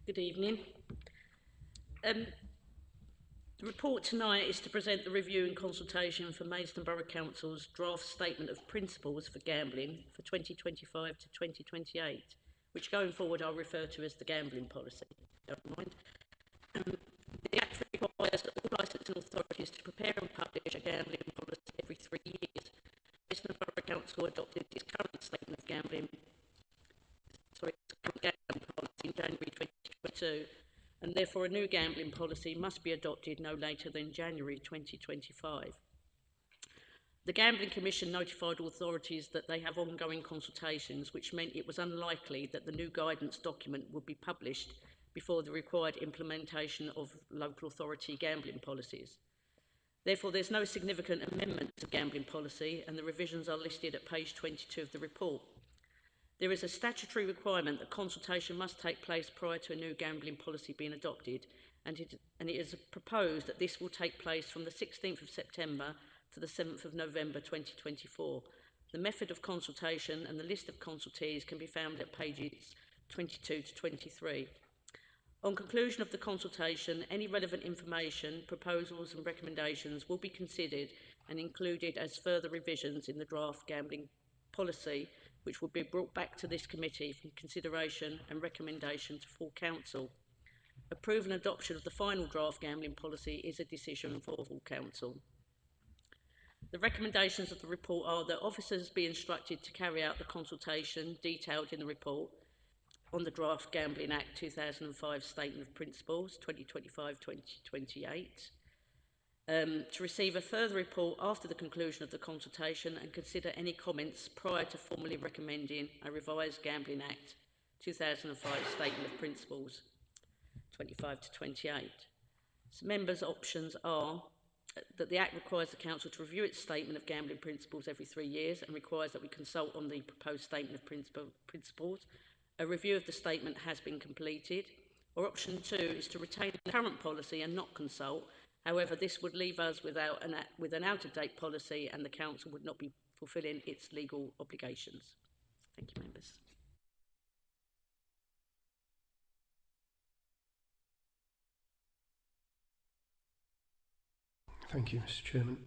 Good evening. Um, the report tonight is to present the review and consultation for Maidstone Borough Council's draft statement of principles for gambling for 2025 to 2028, which going forward I'll refer to as the gambling policy. Don't mind. The Act requires that all licensing authorities to prepare and publish a gambling policy every 3 years. Maidstone Borough Council adopted its current statement of gambling policy in January 2022, and therefore a new gambling policy must be adopted no later than January 2025. The Gambling Commission notified authorities that they have ongoing consultations, which meant it was unlikely that the new guidance document would be published before the required implementation of local authority gambling policies. Therefore, there's no significant amendment to gambling policy, and the revisions are listed at page 22 of the report. There is a statutory requirement that consultation must take place prior to a new gambling policy being adopted, and it is proposed that this will take place from the 16th of September to the 7th of November 2024. The method of consultation and the list of consultees can be found at pages 22 to 23. On conclusion of the consultation, any relevant information, proposals and recommendations will be considered and included as further revisions in the draft gambling policy, which will be brought back to this committee for consideration and recommendation to full council. Approval and adoption of the final draft gambling policy is a decision for full council. The recommendations of the report are that officers be instructed to carry out the consultation detailed in the report on the Draft Gambling Act 2005 Statement of Principles 2025-2028, to receive a further report after the conclusion of the consultation and consider any comments prior to formally recommending a revised Gambling Act 2005 Statement of Principles 25 to 28. So members' options are that the Act requires the Council to review its statement of gambling principles every 3 years and requires that we consult on the proposed statement of principles. A review of the statement has been completed. Or option 2 is to retain the current policy and not consult. However, this would leave us with an out-of-date policy and the Council would not be fulfilling its legal obligations. Thank you, members. Thank you, Mr. Chairman.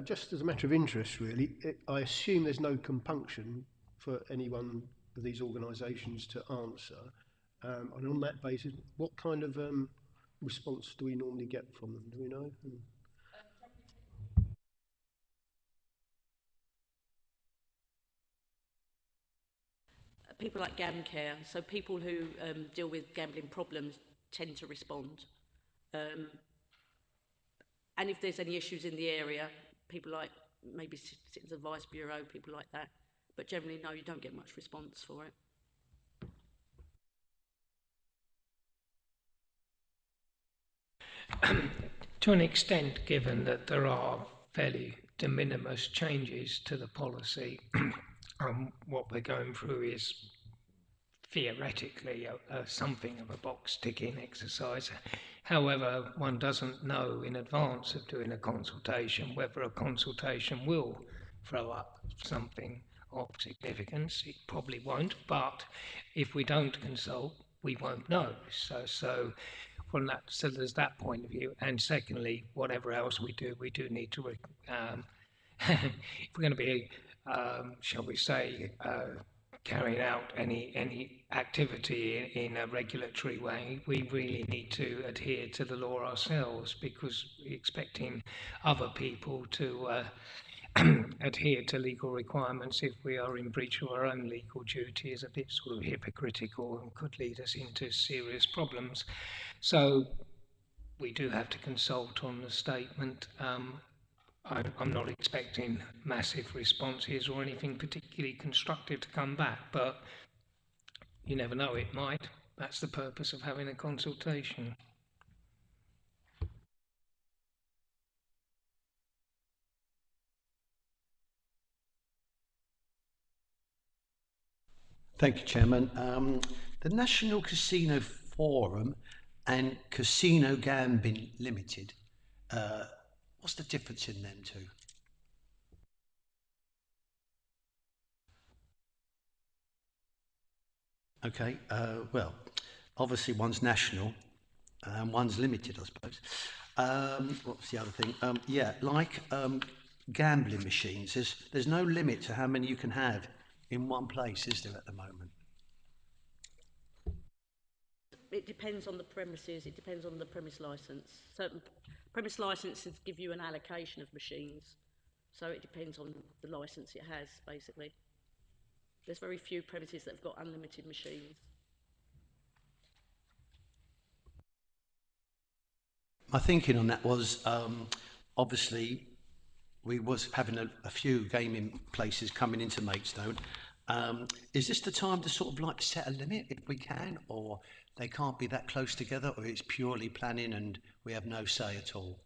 Just as a matter of interest, really, I assume there's no compunction for any one of these organisations to answer. And on that basis, what kind of response do we normally get from them? Do we know? People like GamCare, so people who deal with gambling problems tend to respond. And if there's any issues in the area, people like maybe Citizens Advice Bureau, people like that. But generally, no, you don't get much response for it. To an extent, given that there are fairly de minimis changes to the policy, what we're going through is theoretically something of a box ticking exercise. However, one doesn't know in advance of doing a consultation whether a consultation will throw up something of significance. It probably won't, but if we don't consult, we won't know. So from that, so there's that point of view. And secondly, whatever else we do need to, if we're going to be, shall we say, carrying out any activity in a regulatory way, we really need to adhere to the law ourselves, because expecting other people to adhere to legal requirements if we are in breach of our own legal duty is a bit sort of hypocritical and could lead us into serious problems. So we do have to consult on the statement. I'm not expecting massive responses or anything particularly constructive to come back, but you never know, it might. That's the purpose of having a consultation. Thank you, Chairman. The National Casino Forum and Casino Gambling Limited, what's the difference in them two? Okay, well, obviously one's national and one's limited, I suppose. What's the other thing? Yeah, like gambling machines. There's no limit to how many you can have in one place, is there, at the moment? It depends on the premises, it depends on the premise licence. Certain premise licences give you an allocation of machines, so it depends on the licence it has, basically. There's very few premises that have got unlimited machines. My thinking on that was obviously we was having a few gaming places coming into Maidstone. Is this the time to sort of like set a limit if we can, or they can't be that close together, or it's purely planning and we have no say at all?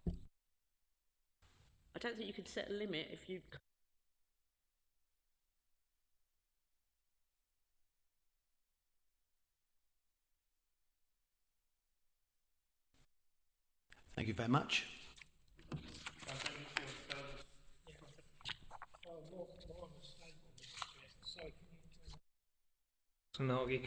I don't think you could set a limit if you... Thank you very much. Nagi.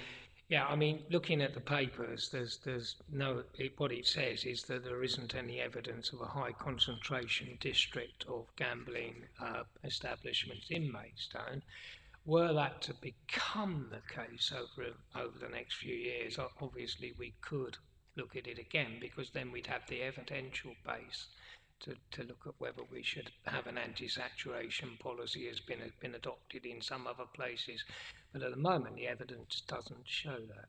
Yeah, I mean, looking at the papers, there's no. What it says is that there isn't any evidence of a high concentration district of gambling establishments in Maidstone. Were that to become the case over the next few years, obviously we could look at it again, because then we'd have the evidential base to look at whether we should have an anti-saturation policy has been adopted in some other places. But at the moment, the evidence doesn't show that.